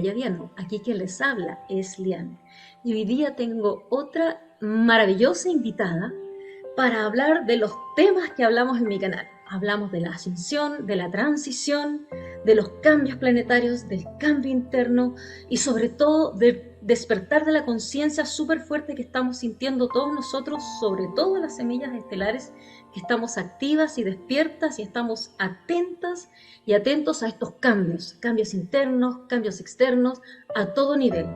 Yadiano. Aquí quien les habla es Lian. Y hoy día tengo otra maravillosa invitada para hablar de los temas que hablamos en mi canal. Hablamos de la ascensión, de la transición, de los cambios planetarios, del cambio interno y sobre todo del despertar de la conciencia súper fuerte que estamos sintiendo todos nosotros, sobre todo las semillas estelares, que estamos activas y despiertas y estamos atentas y atentos a estos cambios, cambios internos, cambios externos, a todo nivel.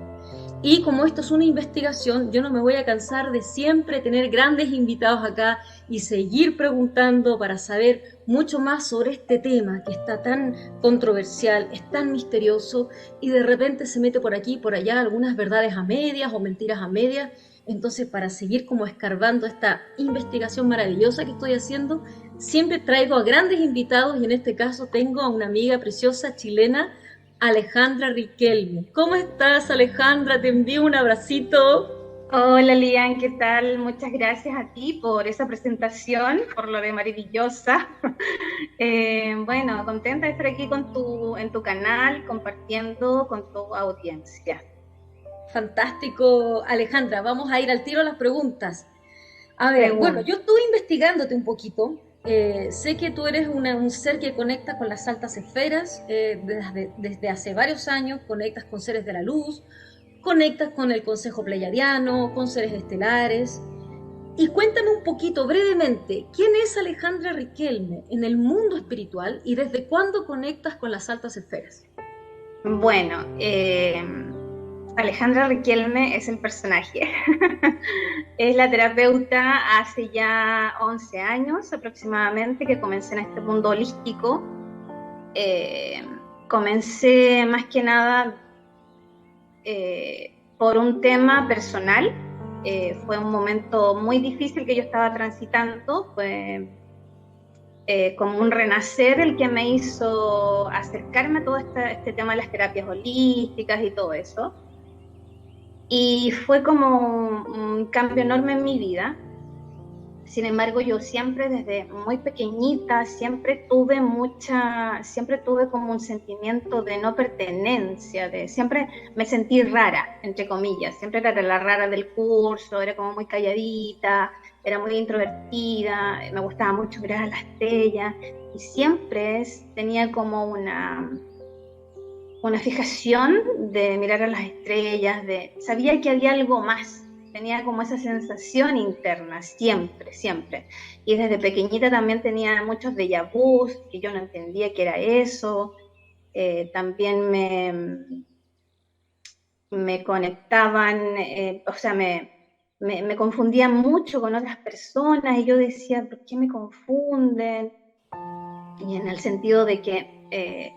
Y como esto es una investigación, yo no me voy a cansar de siempre tener grandes invitados acá y seguir preguntando para saber mucho más sobre este tema que está tan controversial, es tan misterioso y de repente se mete por aquí y por allá algunas verdades a medias o mentiras a medias. Entonces, para seguir como escarbando esta investigación maravillosa que estoy haciendo, siempre traigo a grandes invitados y en este caso tengo a una amiga preciosa chilena, Alejandra Riquelme. ¿Cómo estás, Alejandra? Te envío un abracito. Hola Lian, ¿qué tal? Muchas gracias a ti por esa presentación, por lo de maravillosa. Bueno, contenta de estar aquí en tu canal, compartiendo con tu audiencia. Fantástico, Alejandra. Vamos a ir al tiro a las preguntas. A ver, bueno, Pregunta. yo estuve investigándote un poquito. Sé que tú eres un ser que conecta con las altas esferas desde hace varios años, conectas con seres de la luz, conectas con el Consejo Pleiadiano, con seres estelares. Y cuéntame un poquito brevemente, ¿quién es Alejandra Riquelme en el mundo espiritual y desde cuándo conectas con las altas esferas? Bueno, Alejandra Riquelme es el personaje. Es la terapeuta hace ya 11 años aproximadamente que comencé en este mundo holístico. Eh, Comencé más que nada por un tema personal. Fue un momento muy difícil que yo estaba transitando, fue como un renacer el que me hizo acercarme a todo este tema de las terapias holísticas y todo eso. Y fue como un cambio enorme en mi vida. Sin embargo, yo siempre desde muy pequeñita, siempre tuve como un sentimiento de no pertenencia, siempre me sentí rara, entre comillas, siempre era la rara del curso, era como muy calladita, era muy introvertida, me gustaba mucho mirar a las estrellas y tenía como una fijación de mirar a las estrellas, sabía que había algo más, tenía como esa sensación interna, siempre, siempre. Y desde pequeñita también tenía muchos déjà vus, que yo no entendía qué era eso. También me conectaban, o sea, me confundían mucho con otras personas y yo decía, ¿por qué me confunden? Y en el sentido de que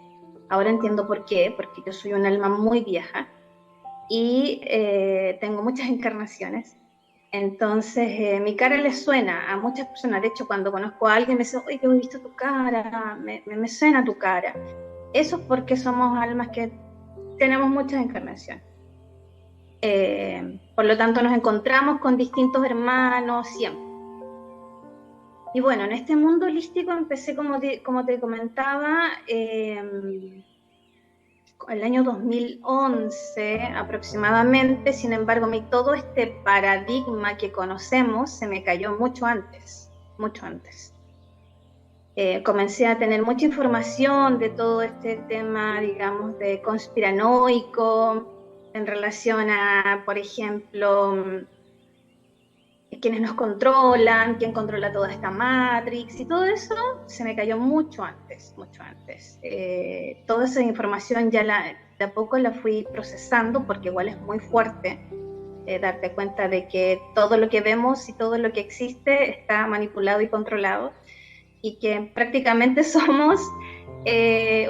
ahora entiendo por qué, porque yo soy un alma muy vieja y tengo muchas encarnaciones. Entonces, mi cara le suena a muchas personas. De hecho, cuando conozco a alguien me dice, oye, yo he visto tu cara, me suena tu cara. Eso es porque somos almas que tenemos muchas encarnaciones. Por lo tanto, nos encontramos con distintos hermanos siempre. Y bueno, en este mundo holístico empecé, como te comentaba, el año 2011 aproximadamente. Sin embargo, todo este paradigma que conocemos se me cayó mucho antes, mucho antes. Comencé a tener mucha información de todo este tema, digamos, de conspiranoico, en relación a, por ejemplo, quiénes nos controlan, quién controla toda esta Matrix, y todo eso se me cayó mucho antes, mucho antes. Toda esa información de a poco la fui procesando, porque igual es muy fuerte darte cuenta de que todo lo que vemos y todo lo que existe está manipulado y controlado, y que prácticamente somos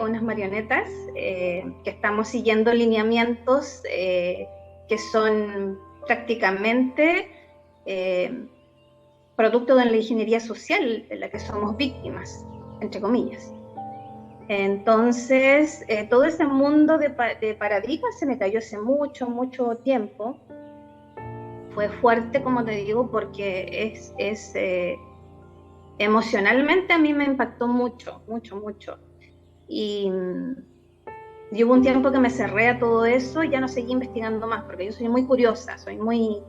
unas marionetas que estamos siguiendo lineamientos que son prácticamente producto de la ingeniería social de la que somos víctimas, entre comillas. Entonces, todo ese mundo de paradigmas se me cayó hace mucho, mucho tiempo. Fue fuerte, como te digo, porque emocionalmente a mí me impactó mucho, mucho, mucho. Y Y hubo un tiempo que me cerré a todo eso y ya no seguí investigando más, porque yo soy muy curiosa, soy muy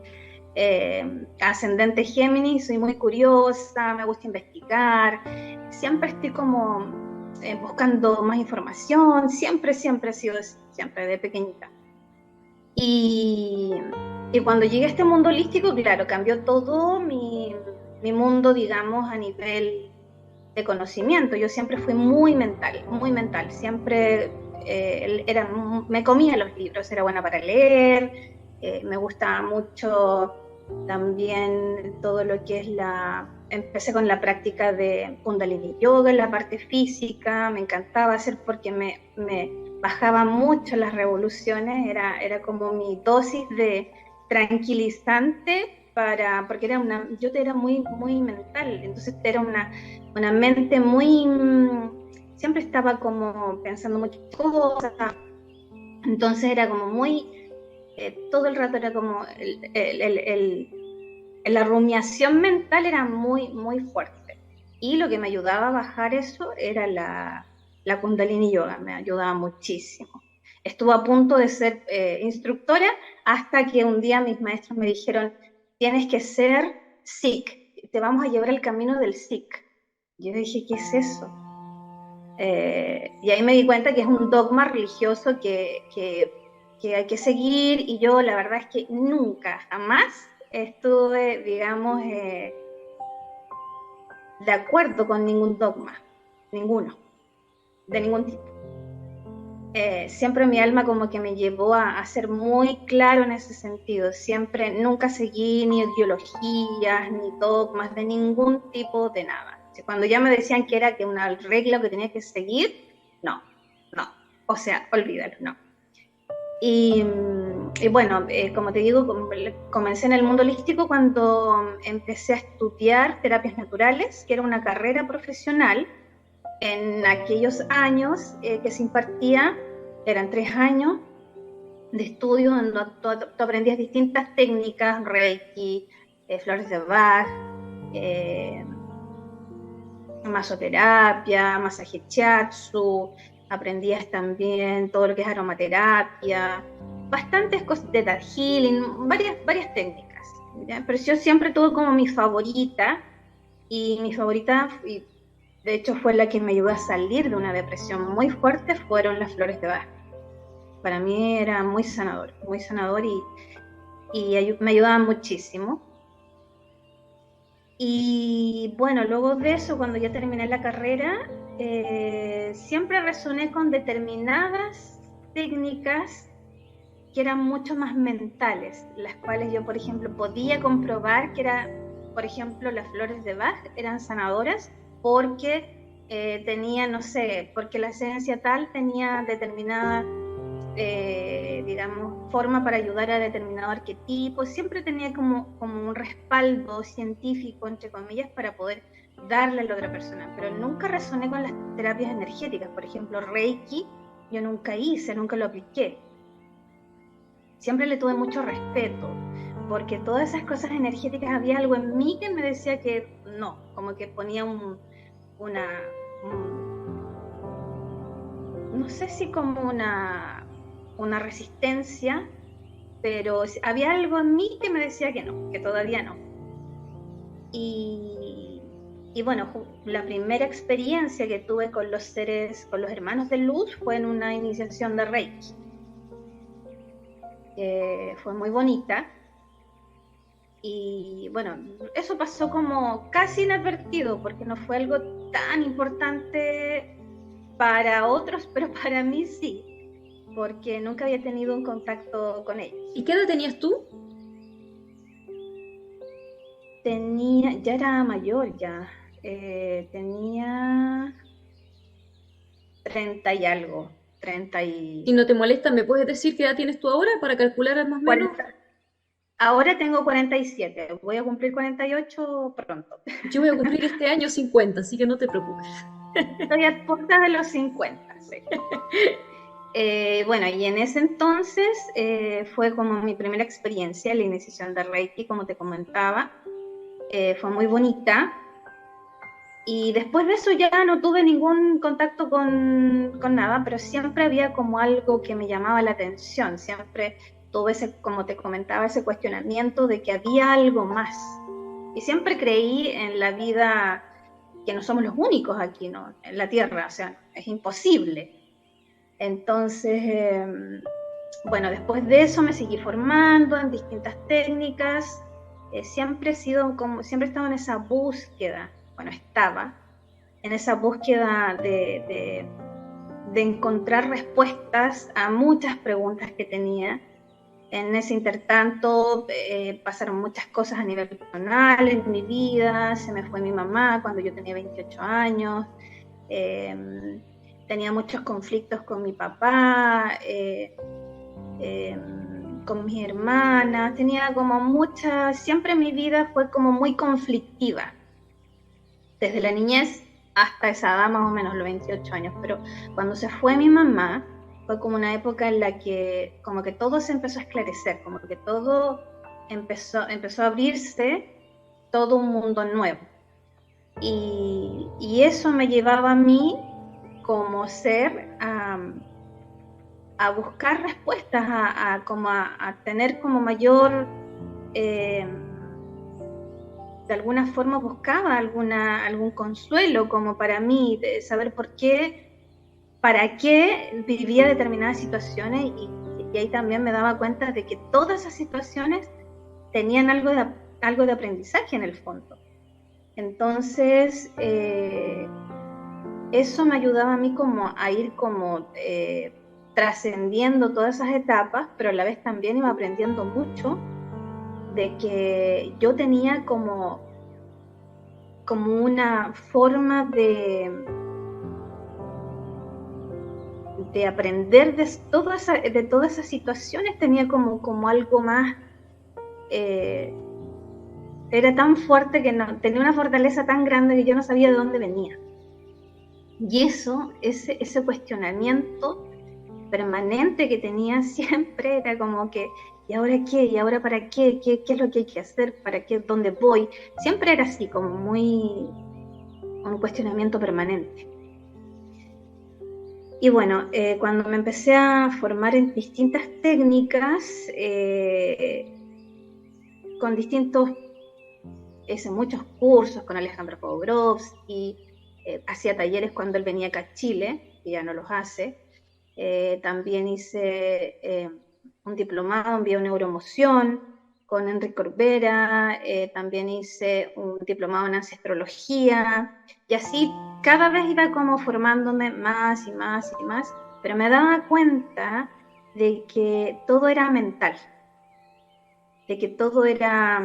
ascendente Géminis, soy muy curiosa, me gusta investigar, siempre estoy como buscando más información, siempre he sido así, siempre de pequeñita. Y, y cuando llegué a este mundo holístico, claro, cambió todo mi mundo, digamos, a nivel de conocimiento. Yo siempre fui muy mental, siempre me comía los libros, era buena para leer, me gustaba mucho también todo lo que es empecé con la práctica de Kundalini Yoga, en la parte física, me encantaba hacer porque me bajaba mucho las revoluciones, era como mi dosis de tranquilizante porque yo era muy mental, entonces era una mente muy, siempre estaba como pensando muchas cosas, entonces era como muy, todo el rato era como la rumiación mental era muy fuerte, y lo que me ayudaba a bajar eso era la Kundalini Yoga, me ayudaba muchísimo. Estuve a punto de ser instructora hasta que un día mis maestros me dijeron, tienes que ser Sikh, te vamos a llevar al camino del Sikh. Yo dije, ¿qué es eso? Y ahí me di cuenta que es un dogma religioso que hay que seguir, y yo la verdad es que nunca, jamás estuve, digamos, de acuerdo con ningún dogma, ninguno, de ningún tipo. Siempre mi alma como que me llevó a ser muy claro en ese sentido, nunca seguí ni ideologías, ni dogmas, de ningún tipo de nada. Cuando ya me decían que era que una regla que tenía que seguir, no, o sea, olvídalo, no. Y bueno, como te digo, comencé en el mundo holístico cuando empecé a estudiar terapias naturales, que era una carrera profesional en aquellos años que se impartía, eran 3 años de estudio donde tú aprendías distintas técnicas, Reiki, flores de Bach, masoterapia, masaje shiatsu, aprendías también todo lo que es aromaterapia, bastantes cosas de Theta Healing, varias técnicas, ¿ya? Pero yo siempre tuve como mi favorita, y mi favorita, y de hecho fue la que me ayudó a salir de una depresión muy fuerte, fueron las flores de Bach. Para mí era muy sanador y me ayudaban muchísimo. Y bueno, luego de eso, cuando ya terminé la carrera, siempre resoné con determinadas técnicas que eran mucho más mentales, las cuales yo, por ejemplo, podía comprobar que por ejemplo, las flores de Bach eran sanadoras porque tenía, no sé, porque la esencia tal tenía determinada, digamos, forma para ayudar a determinado arquetipo. Siempre tenía como un respaldo científico, entre comillas, para poder darle a la otra persona, pero nunca resoné con las terapias energéticas. Por ejemplo, Reiki, yo nunca lo apliqué. Siempre le tuve mucho respeto, porque todas esas cosas energéticas, había algo en mí que me decía que no, como que ponía no sé si como una resistencia, pero había algo en mí que me decía que no, que todavía no. Y bueno, la primera experiencia que tuve con los hermanos de luz, fue en una iniciación de Reiki. Fue muy bonita. Y bueno, eso pasó como casi inadvertido, porque no fue algo tan importante para otros, pero para mí sí, porque nunca había tenido un contacto con ellos. ¿Y qué edad tenías tú? Ya era mayor ya, tenía 30 y algo, 30 y... Si no te molesta, ¿me puedes decir qué edad tienes tú ahora para calcular más o menos? 40. Ahora tengo 47, voy a cumplir 48 pronto. Yo voy a cumplir este año 50, así que no te preocupes. Estoy a punta de los 50, sí. Bueno, y en ese entonces fue como mi primera experiencia, la iniciación de Reiki, como te comentaba. Fue muy bonita. Y después de eso ya no tuve ningún contacto con nada, pero siempre había como algo que me llamaba la atención, siempre tuve ese, como te comentaba, ese cuestionamiento de que había algo más. Y siempre creí en la vida, que no somos los únicos aquí, ¿no? En la Tierra, o sea, es imposible. Entonces, bueno, después de eso me seguí formando en distintas técnicas, siempre siempre he estado en esa búsqueda, bueno, estaba en esa búsqueda de encontrar respuestas a muchas preguntas que tenía. En ese intertanto pasaron muchas cosas a nivel personal en mi vida, se me fue mi mamá cuando yo tenía 28 años, tenía muchos conflictos con mi papá, con mis hermanas, tenía como siempre mi vida fue como muy conflictiva, desde la niñez hasta esa edad, más o menos los 28 años, pero cuando se fue mi mamá, fue como una época en la que como que todo se empezó a esclarecer, como que todo empezó a abrirse, todo un mundo nuevo. Y eso me llevaba a mí como ser a buscar respuestas, a tener como mayor, de alguna forma buscaba algún consuelo como para mí, de saber para qué vivía determinadas situaciones y ahí también me daba cuenta de que todas esas situaciones tenían algo de aprendizaje en el fondo. Entonces, eso me ayudaba a mí como a ir como trascendiendo todas esas etapas, pero a la vez también iba aprendiendo mucho de que yo tenía como una forma de aprender de todas esas situaciones, tenía como algo más, era tan fuerte que tenía una fortaleza tan grande que yo no sabía de dónde venía. Y ese cuestionamiento permanente que tenía siempre era como que, ¿y ahora qué? ¿Y ahora para qué? ¿Qué es lo que hay que hacer? ¿Para qué? ¿Dónde voy? Siempre era así, como muy un cuestionamiento permanente. Y bueno, cuando me empecé a formar en distintas técnicas, con hice muchos cursos con Alejandro Jodorowsky, hacía talleres cuando él venía acá a Chile, que ya no los hace. También hice un diplomado en bioneuroemoción con Enrique Corbera, también hice un diplomado en ancestrología, y así cada vez iba como formándome más y más y más, pero me daba cuenta de que todo era mental, de que todo era,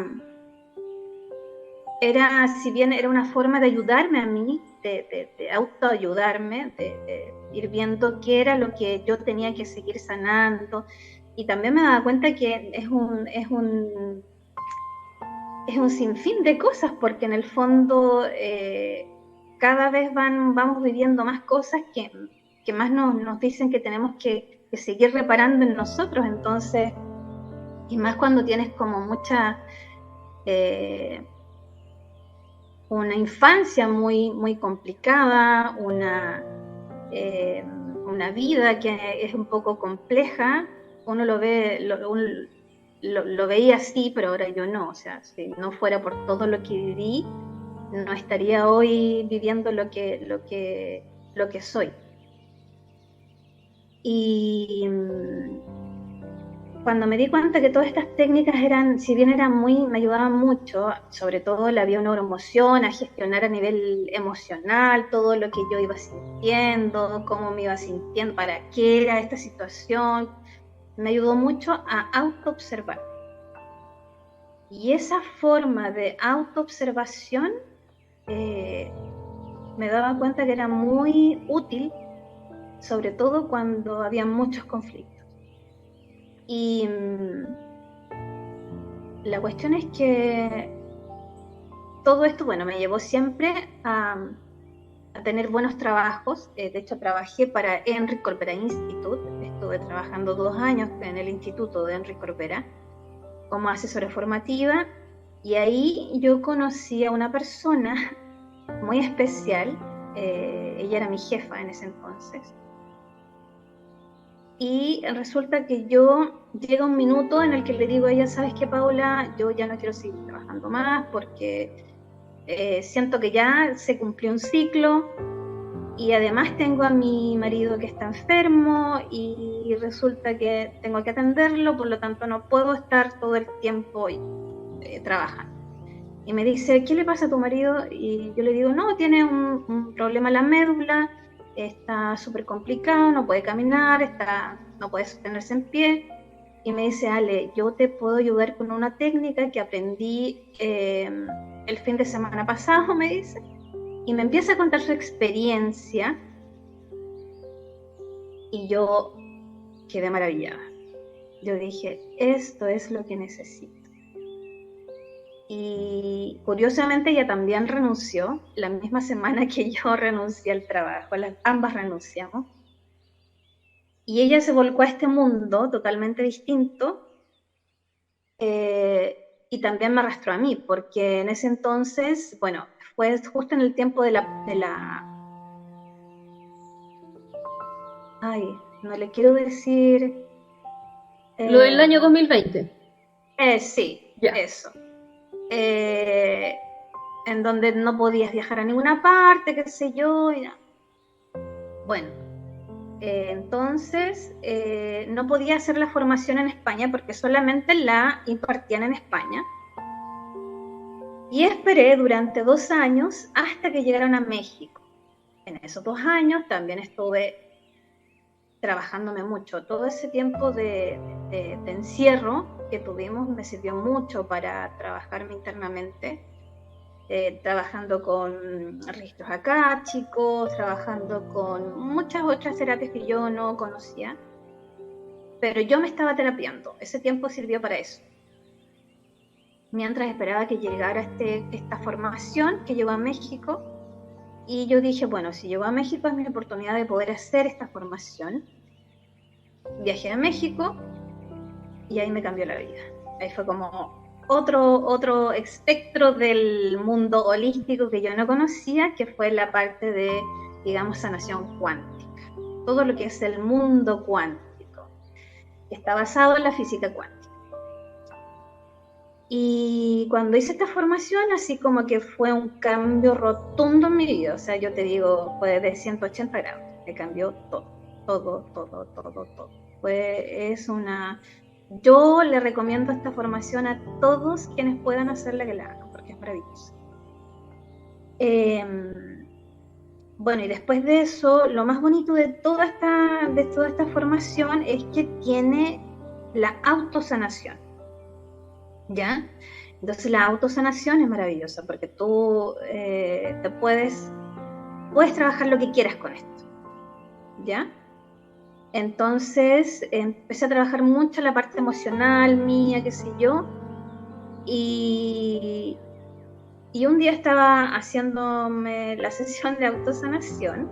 si bien era una forma de ayudarme a mí, de autoayudarme, de ir viendo qué era lo que yo tenía que seguir sanando, y también me daba cuenta que es un sinfín de cosas, porque en el fondo cada vez vamos viviendo más cosas que más nos dicen que tenemos que seguir reparando en nosotros. Entonces, y más cuando tienes como una infancia muy, muy complicada, una vida que es un poco compleja, uno lo ve, lo veía así, pero ahora yo no. O sea, si no fuera por todo lo que viví, no estaría hoy viviendo lo que soy. Y cuando me di cuenta que todas estas técnicas si bien me ayudaban mucho, sobre todo la bioneuroemoción, a gestionar a nivel emocional todo lo que yo iba sintiendo, cómo me iba sintiendo, para qué era esta situación, me ayudó mucho a autoobservar. Y esa forma de autoobservación me daba cuenta que era muy útil, sobre todo cuando había muchos conflictos. Y la cuestión es que todo esto, bueno, me llevó siempre a tener buenos trabajos. De hecho, trabajé para Enrique Corbera Institute. Estuve trabajando 2 años en el instituto de Enrique Corbera como asesora formativa, y ahí yo conocí a una persona muy especial. Ella era mi jefa en ese entonces. Y resulta que llega un minuto en el que le digo a ella, ¿sabes qué, Paola? Yo ya no quiero seguir trabajando más porque siento que ya se cumplió un ciclo y además tengo a mi marido que está enfermo y resulta que tengo que atenderlo, por lo tanto no puedo estar todo el tiempo trabajando. Y me dice, ¿qué le pasa a tu marido? Y yo le digo, no, tiene un problema en la médula, está súper complicado, no puede caminar, no puede sostenerse en pie. Y me dice, Ale, yo te puedo ayudar con una técnica que aprendí el fin de semana pasado, me dice. Y me empieza a contar su experiencia y yo quedé maravillada. Yo dije, esto es lo que necesito. Y curiosamente ella también renunció la misma semana que yo renuncié al trabajo, ambas renunciamos. Y ella se volcó a este mundo totalmente distinto y también me arrastró a mí, porque en ese entonces, bueno, fue justo en el tiempo de la... Ay, no le quiero decir... Lo del año 2020. Sí, Ya. eso. En donde no podías viajar a ninguna parte, qué sé yo. Bueno, entonces no podía hacer la formación en España porque solamente la impartían en España. Y esperé durante 2 años hasta que llegaron a México. En esos 2 años también estuve trabajándome mucho. Todo ese tiempo de encierro que tuvimos me sirvió mucho para trabajarme internamente, trabajando con registros akáshicos, trabajando con muchas otras terapias que yo no conocía, pero yo me estaba terapiando. Ese tiempo sirvió para eso. Mientras esperaba que llegara esta formación que llegó a México, y yo dije, bueno, si llegó a México es mi oportunidad de poder hacer esta formación. Viajé a México y ahí me cambió la vida. Ahí fue como otro espectro del mundo holístico que yo no conocía, que fue la parte de, digamos, sanación cuántica. Todo lo que es el mundo cuántico, que está basado en la física cuántica. Y cuando hice esta formación, así como que fue un cambio rotundo en mi vida. O sea, yo te digo, fue de 180 grados. Me cambió todo. Yo le recomiendo esta formación a todos quienes puedan hacerla, que la hagan, porque es maravillosa. Bueno, y después de eso, lo más bonito de toda esta formación es que tiene la autosanación. ¿Ya? Entonces la autosanación es maravillosa porque tú puedes trabajar lo que quieras con esto, ¿ya? Entonces empecé a trabajar mucho la parte emocional mía, qué sé yo, y un día estaba haciéndome la sesión de autosanación,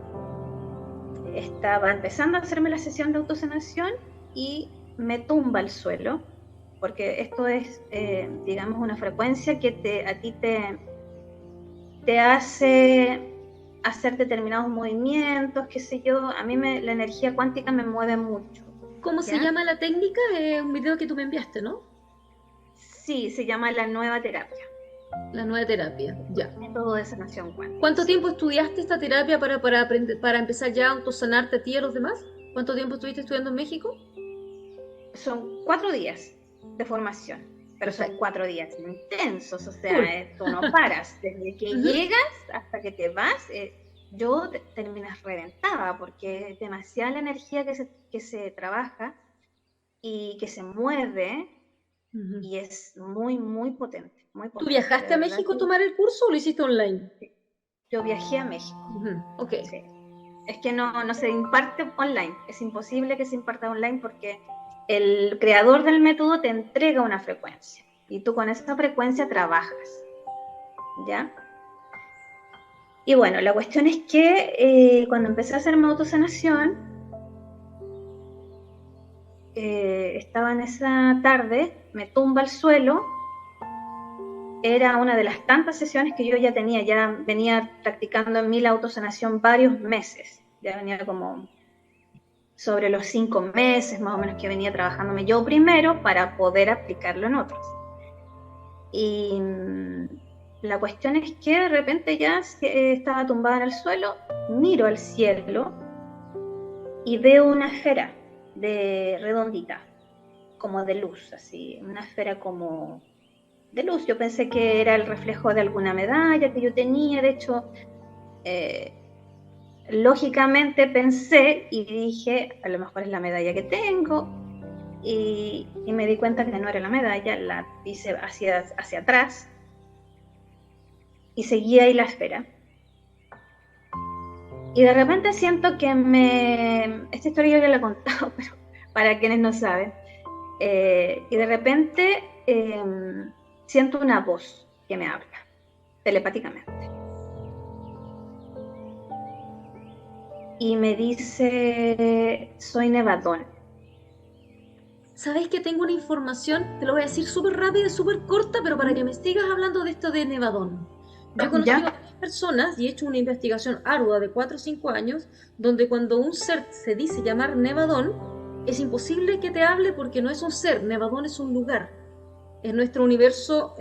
estaba empezando a hacerme la sesión de autosanación y me tumba al suelo, porque esto es, digamos, una frecuencia que a ti te hace hacer determinados movimientos, qué sé yo. A mí la energía cuántica me mueve mucho. ¿Cómo se llama la técnica? Un video que tú me enviaste, ¿no? Sí, se llama la nueva terapia. La nueva terapia, ya. Método de sanación cuántica. ¿Cuánto tiempo estudiaste esta terapia para empezar ya a autosanarte a ti y a los demás? ¿Cuánto tiempo estuviste estudiando en México? Son 4 días de formación, pero son 4 días intensos, o sea, tú no paras. Desde que llegas hasta que te vas, yo terminas reventada, porque es demasiada la energía que se trabaja y que se mueve, y es muy, muy potente. ¿Tú viajaste a México a tomar el curso o lo hiciste online? Sí. Yo viajé a México. Ok. Sí. Es que no se imparte online, es imposible que se imparta online porque el creador del método te entrega una frecuencia y tú con esa frecuencia trabajas, ¿ya? Y bueno, la cuestión es que cuando empecé a hacerme autosanación, estaba en esa tarde, me tumba al suelo era una de las tantas sesiones que yo ya tenía, ya venía practicando en mí la autosanación varios meses, ya venía como sobre los 5 meses más o menos que venía trabajándome yo primero para poder aplicarlo en otros. Y la cuestión es que de repente ya estaba tumbada en el suelo, miro al cielo y veo una esfera redondita, como de luz, así, una esfera como de luz. Yo pensé que era el reflejo de alguna medalla que yo tenía, de hecho, lógicamente pensé y dije, a lo mejor es la medalla que tengo, y me di cuenta que no era la medalla, la hice hacia atrás y seguía ahí la esfera. Y de repente siento que esta historia yo ya la he contado, pero para quienes no saben, y de repente siento una voz que me habla, telepáticamente. Y me dice, soy Nevadón. ¿Sabes que tengo una información? Te lo voy a decir súper rápida y súper corta, pero para que me sigas hablando de esto de Nevadón. Yo he conocido a varias personas y he hecho una investigación ardua de 4 o 5 años, donde cuando un ser se dice llamar Nevadón, es imposible que te hable porque no es un ser, Nevadón es un lugar, es nuestro universo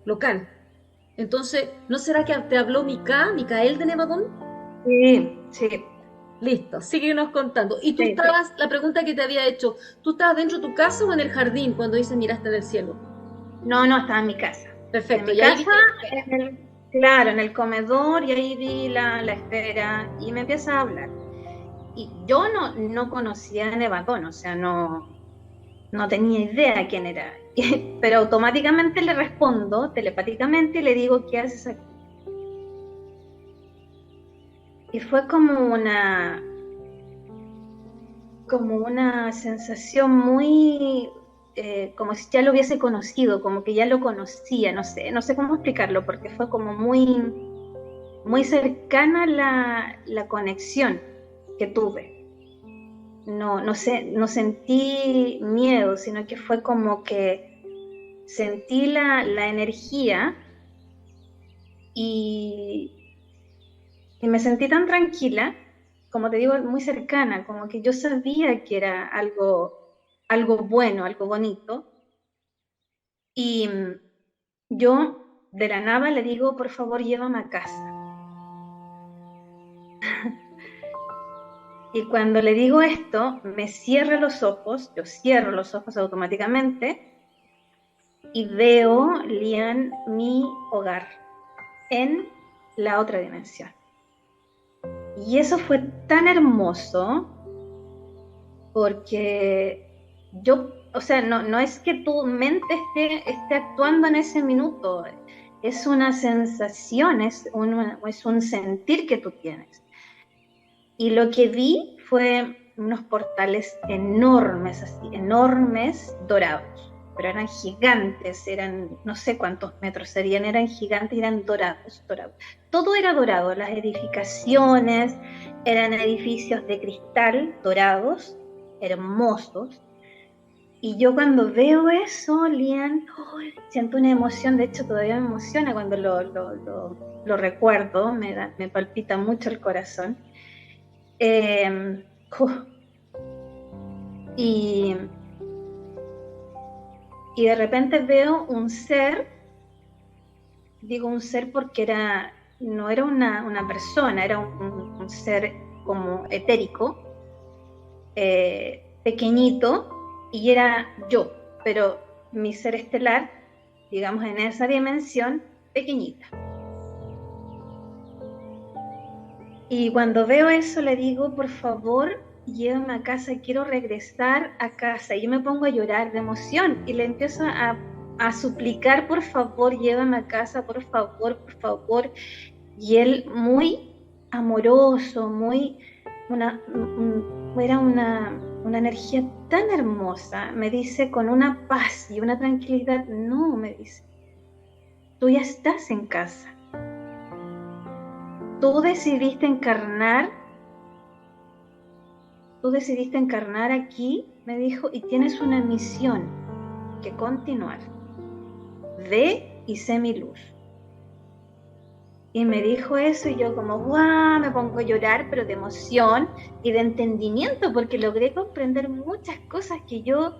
local. Entonces, ¿no será que te habló Micael de Nevadón? Sí, sí. Listo, síguenos contando. Y tú Sí, sí. estabas, la pregunta que te había hecho, ¿tú estabas dentro de tu casa o en el jardín cuando dices miraste en el cielo? No, estaba en mi casa. En Perfecto, mi y ahí casa, viste la esfera. claro, en el comedor, y ahí vi la esfera y me empieza a hablar. Y yo no conocía a Nevadón, o sea, no tenía idea quién era. Pero automáticamente le respondo telepáticamente y le digo, ¿qué haces aquí? Y fue como una sensación muy, como si ya lo hubiese conocido, como que ya lo conocía, no sé cómo explicarlo, porque fue como muy cercana la conexión que tuve. No sé, no sentí miedo, sino que fue como que sentí la energía y, y me sentí tan tranquila, como te digo, muy cercana, como que yo sabía que era algo bueno, algo bonito. Y yo de la nada le digo, por favor, llévame a casa. Y cuando le digo esto, me cierra los ojos, yo cierro los ojos automáticamente y veo, Lian, mi hogar en la otra dimensión. Y eso fue tan hermoso porque yo, o sea, no es que tu mente esté actuando en ese minuto, es una sensación, es un sentir que tú tienes. Y lo que vi fue unos portales enormes, así, enormes, dorados, pero eran gigantes, eran no sé cuántos metros serían, eran gigantes, eran dorados, dorados. Todo era dorado, las edificaciones eran edificios de cristal dorados, hermosos. Y yo cuando veo eso, Lian, oh, siento una emoción, de hecho todavía me emociona cuando lo recuerdo, me palpita mucho el corazón. Eh, y, y de repente veo un ser, digo un ser porque no era una persona, era un ser como etérico, pequeñito, y era yo, pero mi ser estelar, digamos en esa dimensión, pequeñita. Y cuando veo eso le digo, por favor, llévame a casa, quiero regresar a casa. Y yo me pongo a llorar de emoción y le empiezo a suplicar, por favor, llévame a casa, por favor, por favor. Y él muy amoroso, era una energía tan hermosa, me dice con una paz y una tranquilidad, no, me dice, tú ya estás en casa. Tú decidiste encarnar aquí, me dijo, y tienes una misión que continuar. Ve y sé mi luz. Y me dijo eso y yo como, ¡guau! Me pongo a llorar, pero de emoción y de entendimiento, porque logré comprender muchas cosas que yo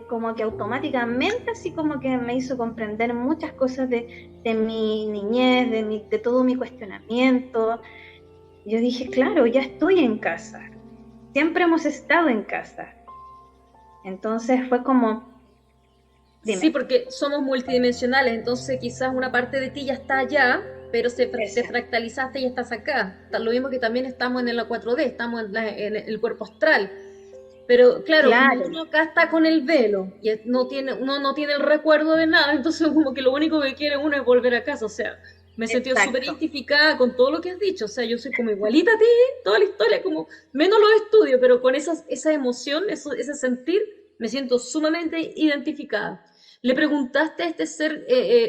como que automáticamente, así como que me hizo comprender muchas cosas de mi niñez, de todo mi cuestionamiento. Yo dije, claro, ya estoy en casa. Siempre hemos estado en casa. Entonces fue como, dime. Sí, porque somos multidimensionales, entonces quizás una parte de ti ya está allá, pero te fractalizaste y estás acá. Lo mismo que también estamos en la 4D, estamos en el cuerpo astral. Pero claro, como uno acá está con el velo y uno no tiene el recuerdo de nada, entonces como que lo único que quiere uno es volver a casa. O sea, me he sentido súper identificada con todo lo que has dicho. O sea, yo soy como igualita a ti, toda la historia, como menos los estudios, pero con esa emoción, ese sentir, me siento sumamente identificada. ¿Le preguntaste a este ser,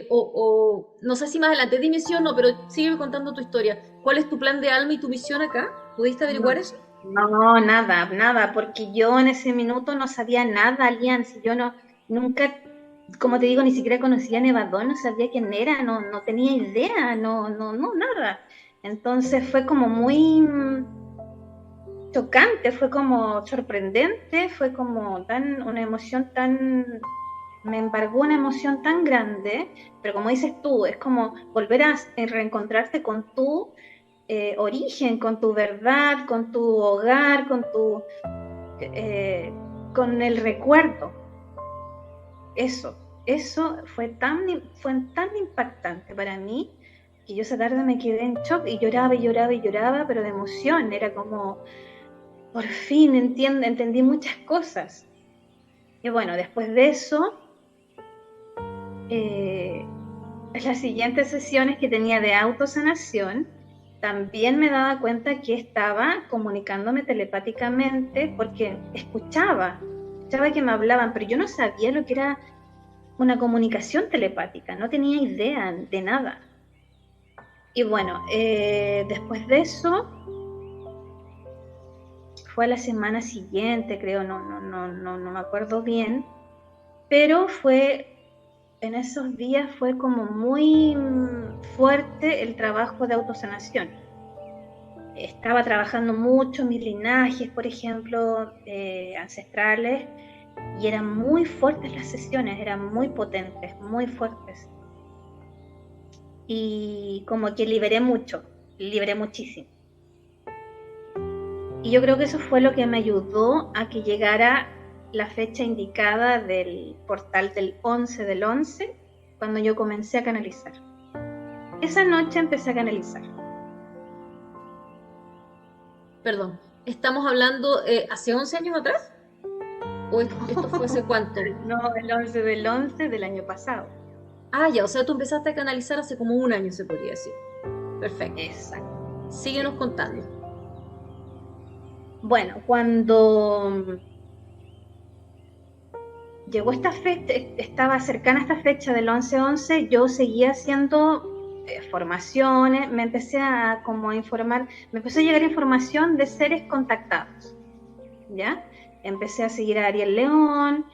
no sé si más adelante, di misión, no, pero sigue contando tu historia? ¿Cuál es tu plan de alma y tu misión acá? ¿Pudiste averiguar eso? No, nada, porque yo en ese minuto no sabía nada, Alianza, yo nunca, como te digo, ni siquiera conocía a Nevadón, no sabía quién era, no tenía idea, no, nada. Entonces fue como muy chocante, fue como sorprendente, fue como una emoción tan, me embargó una emoción tan grande, pero como dices tú, es como volver a reencontrarte con tu origen, con tu verdad, con tu hogar, con el recuerdo. Eso fue tan impactante para mí que yo esa tarde me quedé en shock y lloraba, pero de emoción, era como, por fin entendí muchas cosas. Y bueno, después de eso, las siguientes sesiones que tenía de autosanación, también me daba cuenta que estaba comunicándome telepáticamente porque escuchaba que me hablaban, pero yo no sabía lo que era una comunicación telepática, no tenía idea de nada. Y bueno, después de eso, fue a la semana siguiente, creo, no me acuerdo bien, pero en esos días fue como muy fuerte el trabajo de autosanación. Estaba trabajando mucho mis linajes, por ejemplo, ancestrales, y eran muy fuertes las sesiones, eran muy potentes, muy fuertes. Y como que liberé muchísimo. Y yo creo que eso fue lo que me ayudó a que llegara la fecha indicada del portal del 11 del 11, cuando yo comencé a canalizar. Esa noche empecé a canalizar. Perdón, ¿estamos hablando hace 11 años atrás? ¿O esto fue hace cuánto? No, el 11 del 11 del año pasado. Ah, ya, o sea, tú empezaste a canalizar hace como un año, se podría decir. Perfecto. Exacto. Síguenos contando. Bueno, cuando llegó esta fecha, estaba cercana a esta fecha del 11-11, yo seguía haciendo formaciones, me empecé a como informar, me empezó a llegar información de seres contactados, ¿ya? Empecé a seguir a Ariel León,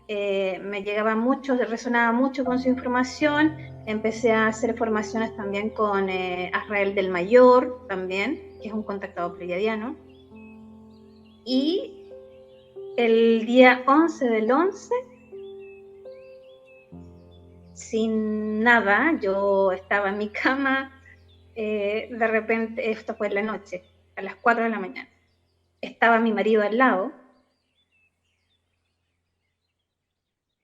me llegaba mucho, resonaba mucho con su información, empecé a hacer formaciones también con Azrael del Mayor, también, que es un contactado pleiadiano, y el día 11 del 11, sin nada, yo estaba en mi cama, de repente, esto fue en la noche, a las 4 de la mañana, estaba mi marido al lado,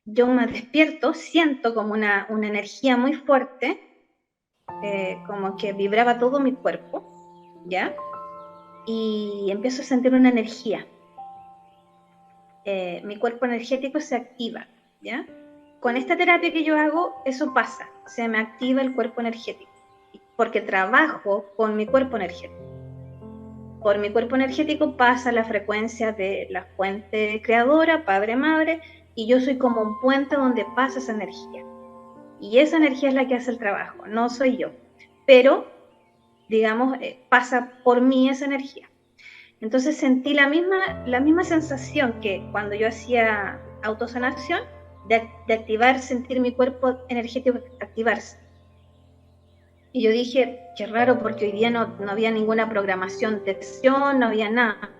yo me despierto, siento como una energía muy fuerte, como que vibraba todo mi cuerpo, ¿ya? Y empiezo a sentir una energía. Mi cuerpo energético se activa, ¿ya? Con esta terapia que yo hago, eso pasa, se me activa el cuerpo energético, porque trabajo con mi cuerpo energético. Por mi cuerpo energético pasa la frecuencia de la fuente creadora, padre, madre, y yo soy como un puente donde pasa esa energía. Y esa energía es la que hace el trabajo, no soy yo. Pero, digamos, pasa por mí esa energía. Entonces sentí la misma sensación que cuando yo hacía autosanación, de activar, sentir mi cuerpo energético activarse. Y yo dije, qué raro, porque hoy día no había ninguna programación de sesión, no había nada.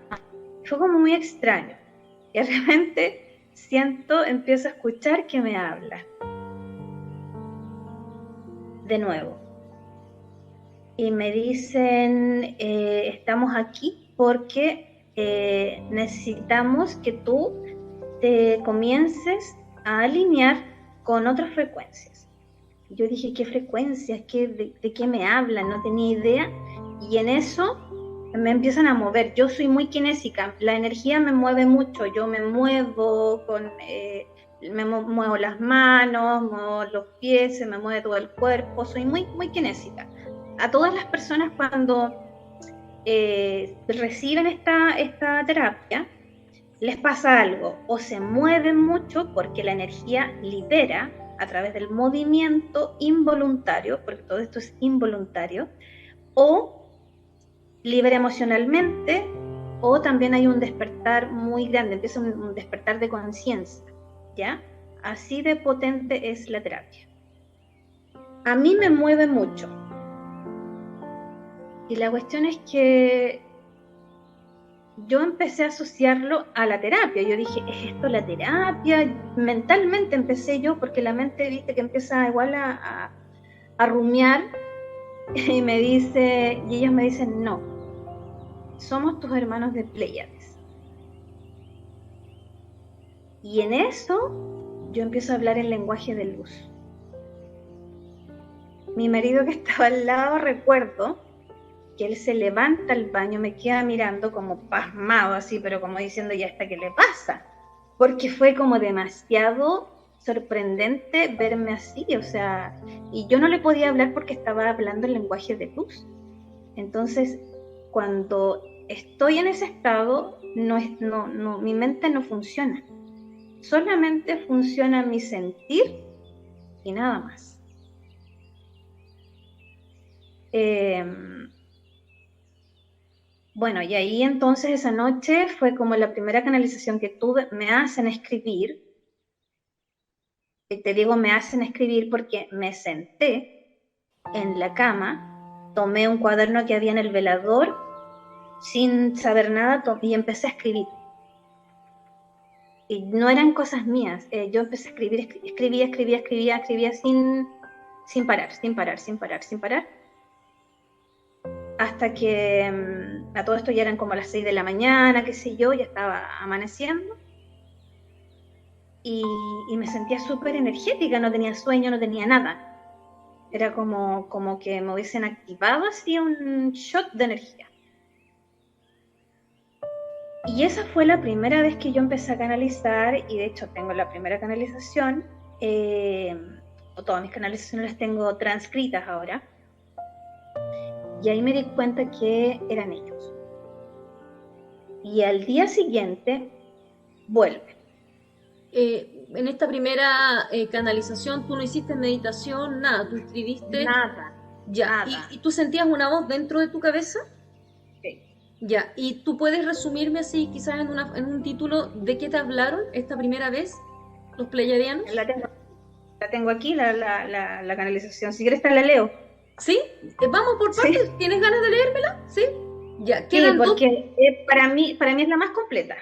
Fue como muy extraño. Y de repente empiezo a escuchar que me habla. De nuevo. Y me dicen, estamos aquí porque necesitamos que tú te comiences a alinear con otras frecuencias. Yo dije, ¿qué frecuencias? ¿De qué me hablan? No tenía idea. Y en eso me empiezan a mover. Yo soy muy kinésica. La energía me mueve mucho. Yo me muevo muevo las manos, muevo los pies, se me mueve todo el cuerpo. Soy muy, muy kinésica. A todas las personas cuando reciben esta terapia, les pasa algo. O se mueven mucho porque la energía libera a través del movimiento involuntario, porque todo esto es involuntario, o libera emocionalmente, o también hay un despertar muy grande, empieza un despertar de conciencia, ¿ya? Así de potente es la terapia. A mí me mueve mucho. Y la cuestión es que yo empecé a asociarlo a la terapia. Yo dije, ¿es esto la terapia? Mentalmente empecé yo, porque la mente, viste, que empieza igual a rumiar, y ellos me dicen, no, somos tus hermanos de Pléyades. Y en eso yo empiezo a hablar en lenguaje de luz. Mi marido, que estaba al lado, recuerdo que él se levanta al baño, me queda mirando como pasmado así, pero como diciendo, ¿ya hasta qué le pasa? Porque fue como demasiado sorprendente verme así, o sea, y yo no le podía hablar porque estaba hablando en lenguaje de luz. Entonces, cuando estoy en ese estado, mi mente no funciona. Solamente funciona mi sentir y nada más. Bueno, y ahí entonces esa noche fue como la primera canalización que tuve. Me hacen escribir. Te digo, me hacen escribir porque me senté en la cama, tomé un cuaderno que había en el velador, sin saber nada, y empecé a escribir. Y no eran cosas mías. Yo empecé a escribir, escribía sin parar. Hasta que a todo esto ya eran como las 6 de la mañana, qué sé yo, ya estaba amaneciendo. Y me sentía súper energética, no tenía sueño, no tenía nada. Era como que me hubiesen activado así un shot de energía. Y esa fue la primera vez que yo empecé a canalizar, y de hecho tengo la primera canalización, o todas mis canalizaciones las tengo transcritas ahora. Y ahí me di cuenta que eran ellos. Y al día siguiente, vuelven. En esta primera canalización, ¿tú no hiciste meditación? Nada, tú escribiste... Nada. Ya, nada. ¿Y tú sentías una voz dentro de tu cabeza? Sí. Ya, ¿y tú puedes resumirme así, quizás en un título, de qué te hablaron esta primera vez los pleyadianos? La tengo aquí, la canalización. Si quieres te la leo. ¿Sí? Vamos por partes. Sí. ¿Tienes ganas de leérmela? ¿Sí? Ya, Sí, porque para mí es la más completa.